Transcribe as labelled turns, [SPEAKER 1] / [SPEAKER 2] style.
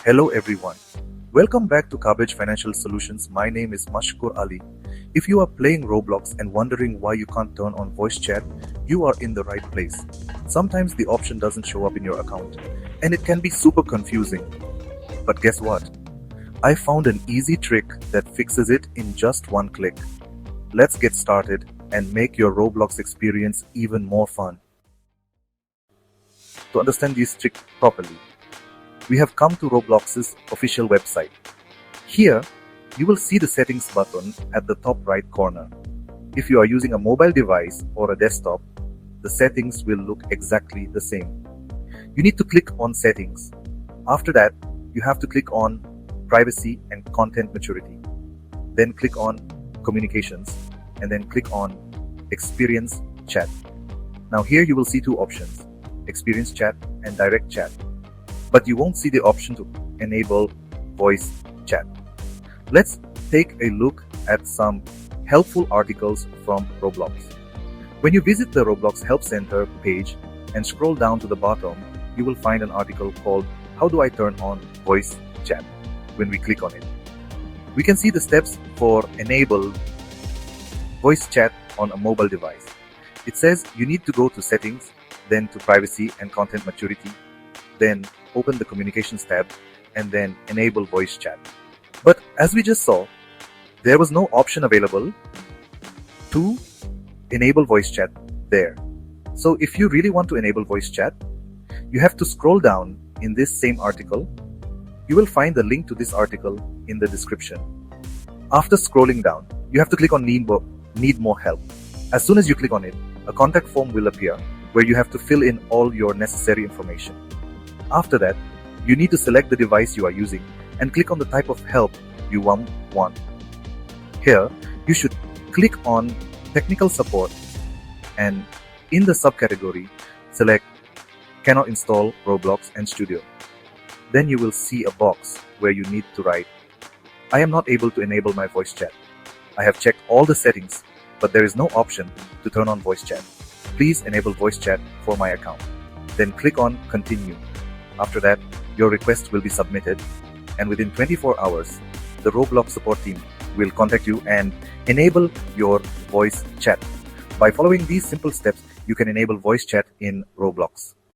[SPEAKER 1] Hello everyone. Welcome back to Cabbage Financial Solutions. My name is Mashkur Ali. If you are playing Roblox and wondering why you can't turn on voice chat, you are in the right place. Sometimes the option doesn't show up in your account and it can be super confusing. But guess what? I found an easy trick that fixes it in just one click. Let's get started and make your Roblox experience even more fun. To understand this trick properly, we have come to Roblox's official website. Here, you will see the settings button at the top right corner. If you are using a mobile device or a desktop, the settings will look exactly the same. You need to click on Settings. After that, you have to click on Privacy and Content Maturity. Then click on Communications and then click on Experience Chat. Now here you will see two options, Experience Chat and Direct Chat. But you won't see the option to enable voice chat. Let's take a look at some helpful articles from Roblox. When you visit the Roblox Help Center page and scroll down to the bottom, you will find an article called How Do I Turn On Voice Chat? When we click on it, we can see the steps for enable voice chat on a mobile device. It says you need to go to Settings, then to Privacy and Content Maturity, then open the Communications tab, and then enable voice chat. But as we just saw, there was no option available to enable voice chat there. So if you really want to enable voice chat, you have to scroll down in this same article. You will find the link to this article in the description. After scrolling down, you have to click on Need More Help. As soon as you click on it, a contact form will appear where you have to fill in all your necessary information. After that, you need to select the device you are using and click on the type of help you want. Here, you should click on Technical Support and in the subcategory, select Cannot install Roblox and Studio. Then you will see a box where you need to write, I am not able to enable my voice chat. I have checked all the settings, but there is no option to turn on voice chat. Please enable voice chat for my account. Then click on Continue. After that, your request will be submitted, and within 24 hours, the Roblox support team will contact you and enable your voice chat. By following these simple steps, you can enable voice chat in Roblox.